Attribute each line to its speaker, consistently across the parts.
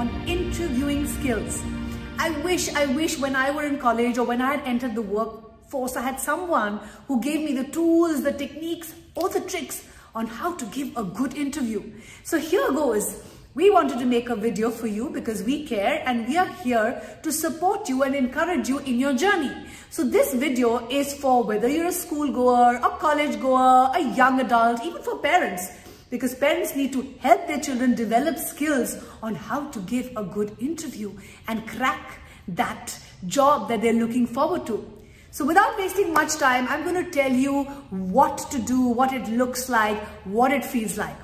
Speaker 1: on interviewing skills. I wish when I were in college or when I had entered the workforce, I had someone who gave me the tools, the techniques, or the tricks on how to give a good interview. So here goes. We wanted to make a video for you because we care and we are here to support you and encourage you in your journey. So this video is for whether you're a school goer, a college goer, a young adult, even for parents. Because parents need to help their children develop skills on how to give a good interview and crack that job that they're looking forward to. So without wasting much time, I'm going to tell you what to do, what it looks like, what it feels like.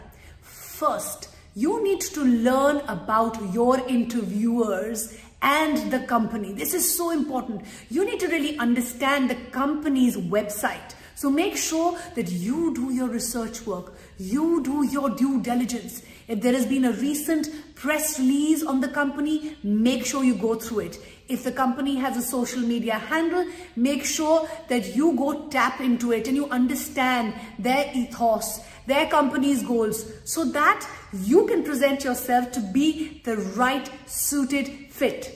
Speaker 1: First, you need to learn about your interviewers and the company. This is so important. You need to really understand the company's website. So make sure that you do your research work. You do your due diligence. If there has been a recent press release on the company, make sure you go through it. If the company has a social media handle, make sure that you go tap into it and you understand their ethos, their company's goals, so that you can present yourself to be the right suited fit.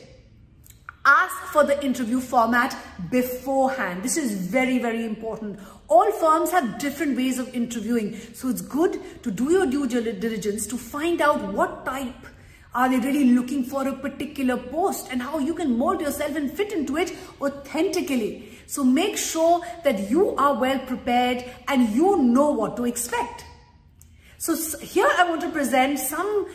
Speaker 1: Ask for the interview format beforehand. This is very, very important. All firms have different ways of interviewing. So it's good to do your due diligence to find out what type are they really looking for a particular post and how you can mold yourself and fit into it authentically. So make sure that you are well prepared and you know what to expect. So here I want to present some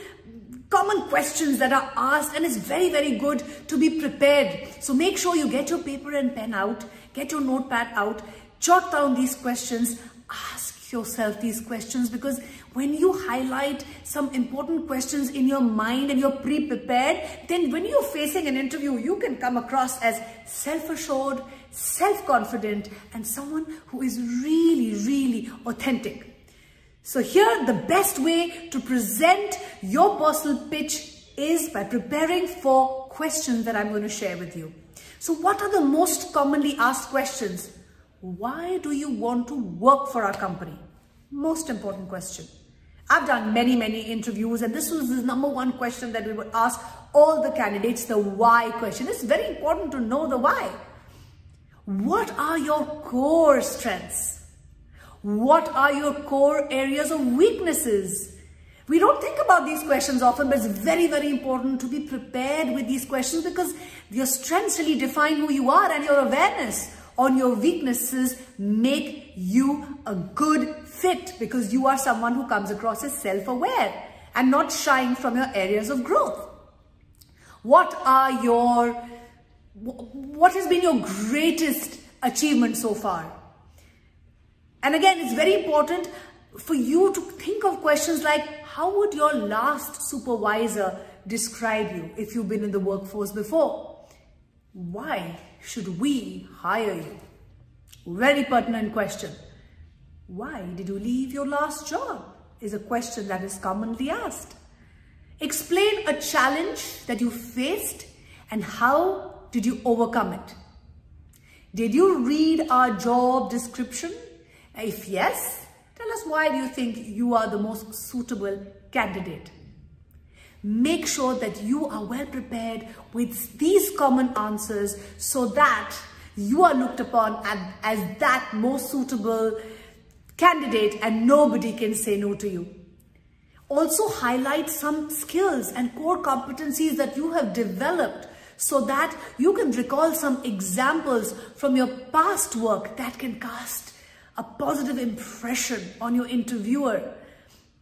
Speaker 1: common questions that are asked, and it's very, very good to be prepared. So make sure you get your paper and pen out, get your notepad out, jot down these questions, ask yourself these questions, because when you highlight some important questions in your mind and you're pre-prepared, then when you're facing an interview, you can come across as self-assured, self-confident, and someone who is really, really authentic. So here, the best way to present your personal pitch is by preparing for questions that I'm going to share with you. So what are the most commonly asked questions? Why do you want to work for our company? Most important question. I've done many, many interviews, and this was the number one question that we would ask all the candidates, the why question. It's very important to know the why. What are your core strengths? What are your core areas of weaknesses? We don't think about these questions often, but it's very, very important to be prepared with these questions because your strengths really define who you are, and your awareness on your weaknesses make you a good fit because you are someone who comes across as self-aware and not shying from your areas of growth. What has been your greatest achievement so far? And again, it's very important for you to think of questions like, how would your last supervisor describe you if you've been in the workforce before? Why should we hire you? Very pertinent question. Why did you leave your last job? Is a question that is commonly asked. Explain a challenge that you faced and how did you overcome it? Did you read our job description? If yes, tell us why do you think you are the most suitable candidate. Make sure that you are well prepared with these common answers so that you are looked upon as that most suitable candidate and nobody can say no to you. Also highlight some skills and core competencies that you have developed so that you can recall some examples from your past work that can cast a positive impression on your interviewer.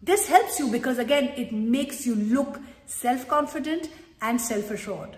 Speaker 1: This helps you because again, it makes you look self-confident and self-assured.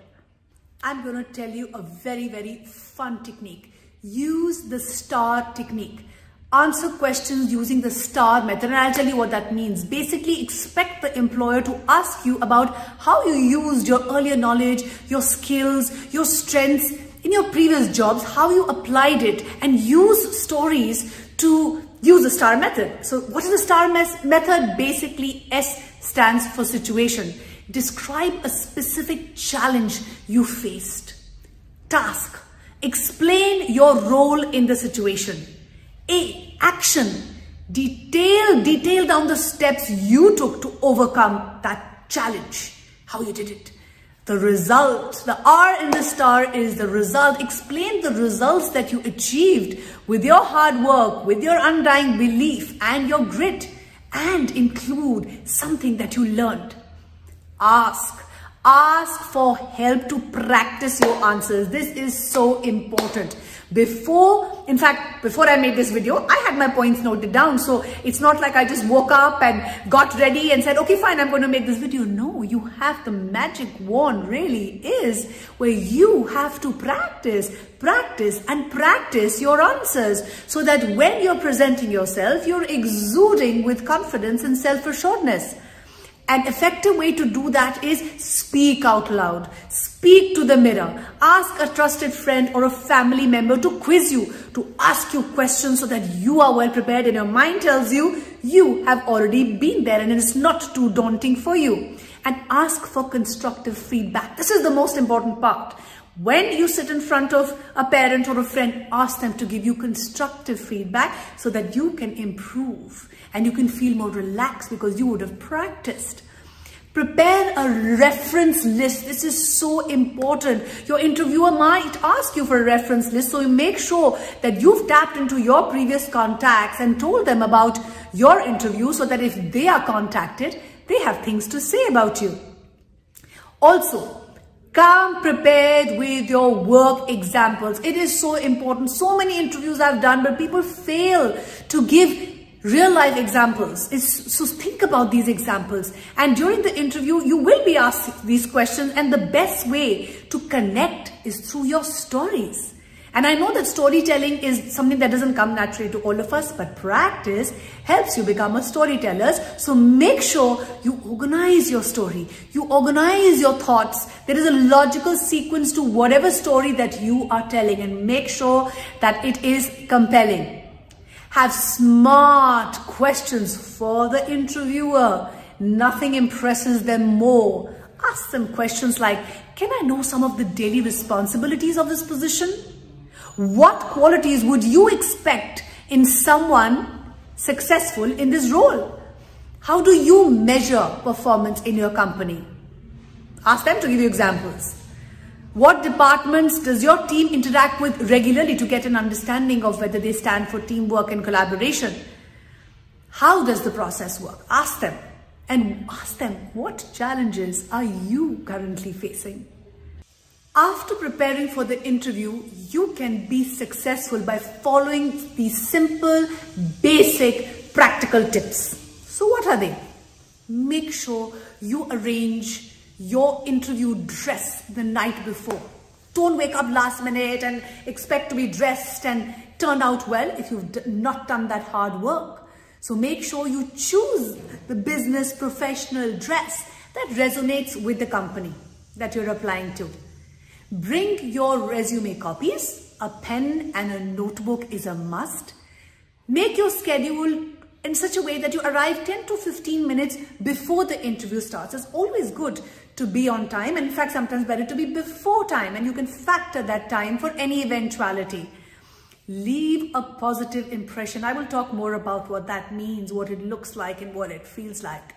Speaker 1: I'm going to tell you a very, very fun technique. Use the STAR technique. Answer questions using the STAR method, and I'll tell you what that means. Basically, expect the employer to ask you about how you used your earlier knowledge, your skills, your strengths in your previous jobs, how you applied it, and use stories to use the STAR method. So what is the STAR method? Basically, S stands for situation. Describe a specific challenge you faced. Task. Explain your role in the situation. A. Action. Detail down the steps you took to overcome that challenge. How you did it. The result, the R in the star is the result. Explain the results that you achieved with your hard work, with your undying belief and your grit, and include something that you learned. Ask for help to practice your answers. This is so important. Before I made this video, I had my points noted down. So it's not like I just woke up and got ready and said, okay, fine, I'm going to make this video. No, you have the magic wand really is where you have to practice your answers so that when you're presenting yourself, you're exuding with confidence and self-assuredness. An effective way to do that is speak out loud. Speak to the mirror. Ask a trusted friend or a family member to quiz you, to ask you questions so that you are well prepared and your mind tells you you have already been there and it's not too daunting for you. And ask for constructive feedback. This is the most important part. When you sit in front of a parent or a friend, ask them to give you constructive feedback so that you can improve and you can feel more relaxed because you would have practiced. Prepare a reference list. This is so important. Your interviewer might ask you for a reference list, so you make sure that you've tapped into your previous contacts and told them about your interview so that if they are contacted, they have things to say about you. Also, come prepared with your work examples. It is so important. So many interviews I've done, but people fail to give real life examples. So think about these examples. And during the interview, you will be asked these questions. And the best way to connect is through your stories. And I know that storytelling is something that doesn't come naturally to all of us, but practice helps you become a storyteller. So make sure you organize your story. You organize your thoughts. There is a logical sequence to whatever story that you are telling, and make sure that it is compelling. Have smart questions for the interviewer. Nothing impresses them more. Ask them questions like, can I know some of the daily responsibilities of this position? What qualities would you expect in someone successful in this role? How do you measure performance in your company? Ask them to give you examples. What departments does your team interact with regularly to get an understanding of whether they stand for teamwork and collaboration? How does the process work? Ask them. And ask them, what challenges are you currently facing? After preparing for the interview, you can be successful by following these simple, basic, practical tips. So what are they? Make sure you arrange your interview dress the night before. Don't wake up last minute and expect to be dressed and turn out well if you've not done that hard work. So make sure you choose the business professional dress that resonates with the company that you're applying to. Bring your resume copies. A pen and a notebook is a must. Make your schedule in such a way that you arrive 10 to 15 minutes before the interview starts. It's always good to be on time. In fact, sometimes better to be before time, and you can factor that time for any eventuality. Leave a positive impression. I will talk more about what that means, what it looks like and what it feels like.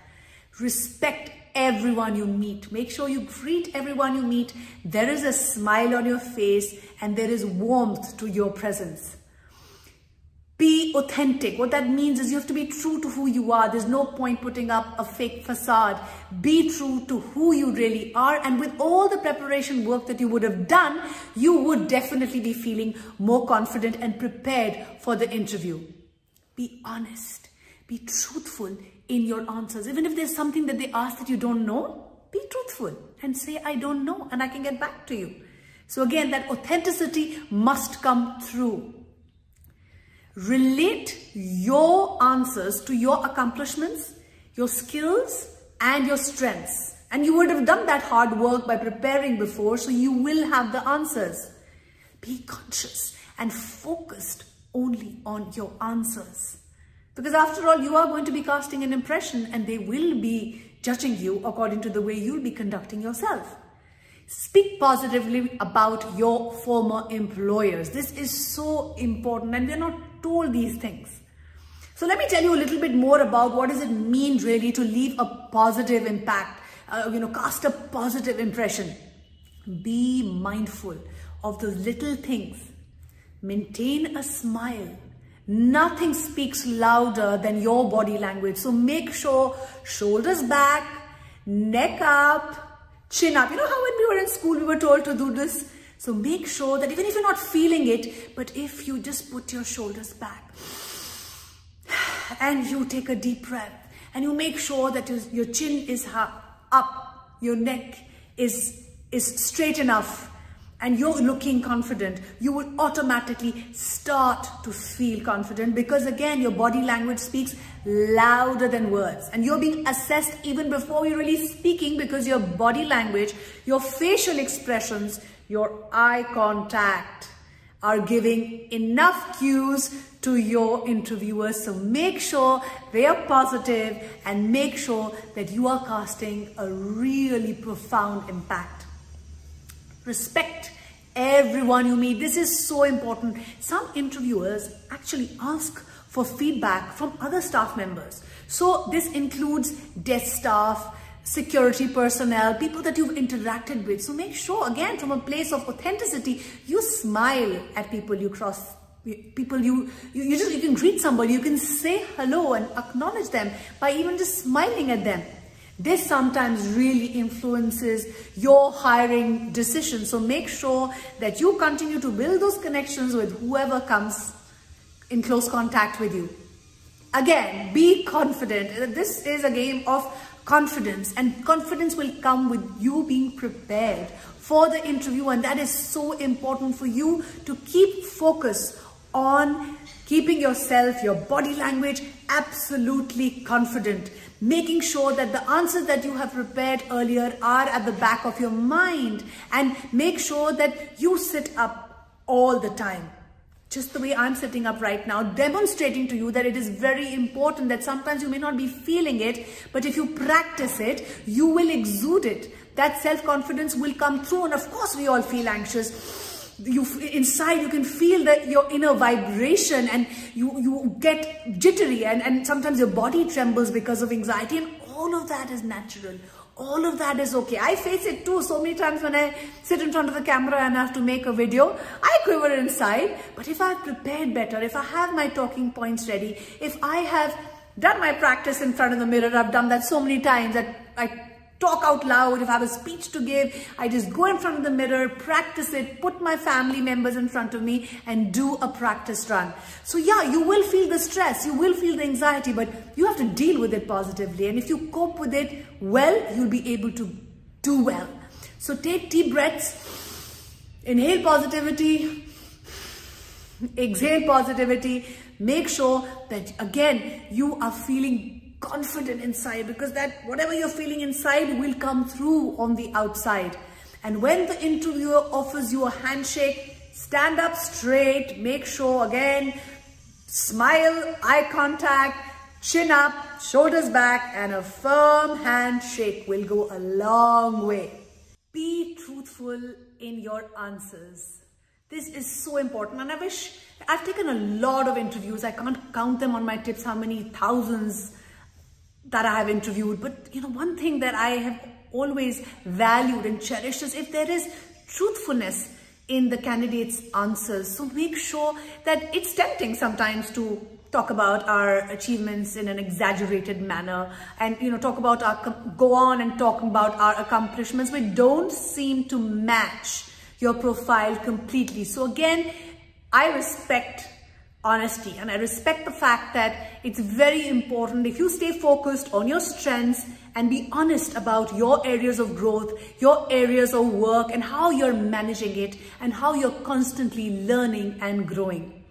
Speaker 1: Respect everyone you meet. Make sure you greet everyone you meet. There is a smile on your face and there is warmth to your presence. Be authentic. What that means is you have to be true to who you are. There's no point putting up a fake facade. Be true to who you really are. And with all the preparation work that you would have done, you would definitely be feeling more confident and prepared for the interview. Be honest. Be truthful in your answers. Even if there's something that they ask that you don't know, be truthful and say, I don't know, and I can get back to you. So again, that authenticity must come through. Relate your answers to your accomplishments, your skills, and your strengths. And you would have done that hard work by preparing before, so you will have the answers. Be conscious and focused only on your answers. Because after all, you are going to be casting an impression and they will be judging you according to the way you'll be conducting yourself. Speak positively about your former employers. This is so important and we're not told these things. So let me tell you a little bit more about what does it mean really to leave a positive impact, cast a positive impression. Be mindful of those little things. Maintain a smile. Nothing speaks louder than your body language. So make sure shoulders back, neck up, chin up. You know how when we were in school, we were told to do this? So make sure that even if you're not feeling it, but if you just put your shoulders back and you take a deep breath and you make sure that your chin is up, your neck is straight enough, and you're looking confident, you will automatically start to feel confident, because again, your body language speaks louder than words, and you're being assessed even before you're really speaking, because your body language, your facial expressions, your eye contact are giving enough cues to your interviewers. So make sure they are positive and make sure that you are casting a really profound impact. Respect everyone you meet. This is so important. Some interviewers actually ask for feedback from other staff members. So this includes desk staff, security personnel, people that you've interacted with. So make sure, again, from a place of authenticity, you smile at people you cross. People you can greet somebody, you can say hello and acknowledge them by even just smiling at them. This sometimes really influences your hiring decisions. So make sure that you continue to build those connections with whoever comes in close contact with you. Again, be confident. This is a game of confidence, and confidence will come with you being prepared for the interview, and that is so important for you to keep focus on keeping yourself, your body language absolutely confident, making sure that the answers that you have prepared earlier are at the back of your mind, and make sure that you sit up all the time. Just the way I'm sitting up right now, demonstrating to you that it is very important that sometimes you may not be feeling it, but if you practice it, you will exude it. That self-confidence will come through, and of course we all feel anxious. Inside you can feel your inner vibration, and you get jittery, and sometimes your body trembles because of anxiety, and all of that is natural. All of that is okay. I face it too. So many times when I sit in front of the camera and I have to make a video, I quiver inside. But if I've prepared better, if I have my talking points ready, if I have done my practice in front of the mirror, I've done that so many times that I talk out loud. If I have a speech to give, I just go in front of the mirror, practice it, put my family members in front of me and do a practice run. So yeah, you will feel the stress, you will feel the anxiety, but you have to deal with it positively. And if you cope with it well, you'll be able to do well. So take deep breaths, inhale positivity, exhale positivity. Make sure that again, you are feeling confident inside, because that whatever you're feeling inside will come through on the outside. And when the interviewer offers you a handshake, stand up straight, make sure again, smile, eye contact, chin up, shoulders back, and a firm handshake will go a long way. Be truthful in your answers. This is so important, and I wish I've taken a lot of interviews. I can't count them on my tips how many thousands that I have interviewed, but one thing that I have always valued and cherished is if there is truthfulness in the candidate's answers. So make sure that it's tempting sometimes to talk about our achievements in an exaggerated manner and go on and talk about our accomplishments which don't seem to match your profile completely. So again, I respect honesty, and I respect the fact that it's very important if you stay focused on your strengths and be honest about your areas of growth, your areas of work, and how you're managing it and how you're constantly learning and growing.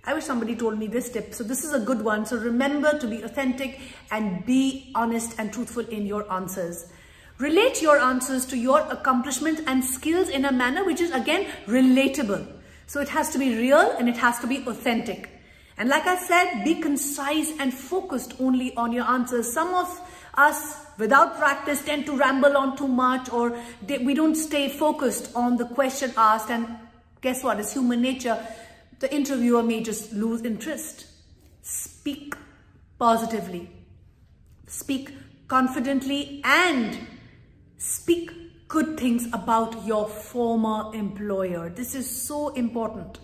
Speaker 1: I wish somebody told me this tip, so this is a good one. So remember to be authentic and be honest and truthful in your answers. Relate your answers to your accomplishment and skills in a manner which is again relatable. So it has to be real and it has to be authentic. And like I said, be concise and focused only on your answers. Some of us without practice tend to ramble on too much, or we don't stay focused on the question asked, and guess what? It's human nature. The interviewer may just lose interest. Speak positively. Speak confidently and Speak good things about your former employer. This is so important.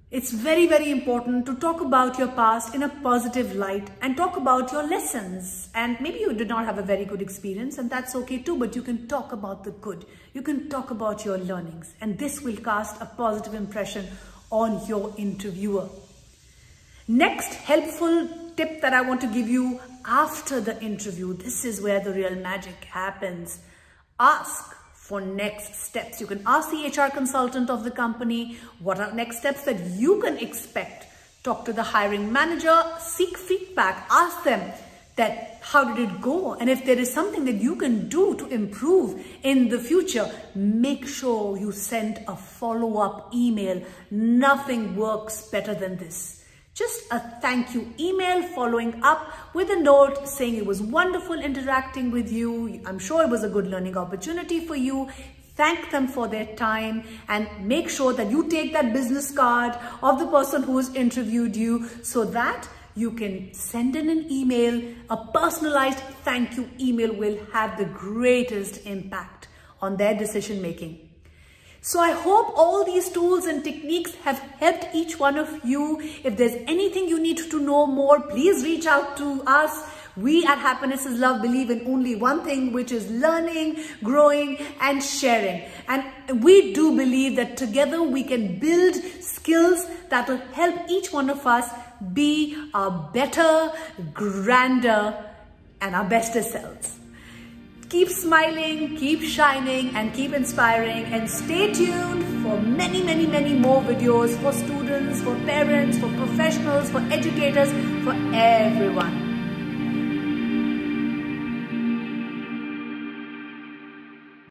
Speaker 1: It's very, very important to talk about your past in a positive light and talk about your lessons. And maybe you did not have a very good experience, and that's okay too, but you can talk about the good. You can talk about your learnings, and this will cast a positive impression on your interviewer. Next helpful tip that I want to give you after the interview, this is where the real magic happens. Ask for next steps. You can ask the HR consultant of the company, what are next steps that you can expect? Talk to the hiring manager, seek feedback, ask them that how did it go? And if there is something that you can do to improve in the future, make sure you send a follow-up email. Nothing works better than this. Just a thank you email following up with a note saying it was wonderful interacting with you. I'm sure it was a good learning opportunity for you. Thank them for their time and make sure that you take that business card of the person who has interviewed you so that you can send in an email. A personalized thank you email will have the greatest impact on their decision making. So I hope all these tools and techniques have helped each one of you. If there's anything you need to know more, please reach out to us. We at Happiness is Love believe in only one thing, which is learning, growing, and sharing. And we do believe that together we can build skills that will help each one of us be our better, grander, and our bestest selves. Keep smiling, keep shining, and keep inspiring, and stay tuned for many, many, many more videos for students, for parents, for professionals, for educators, for everyone.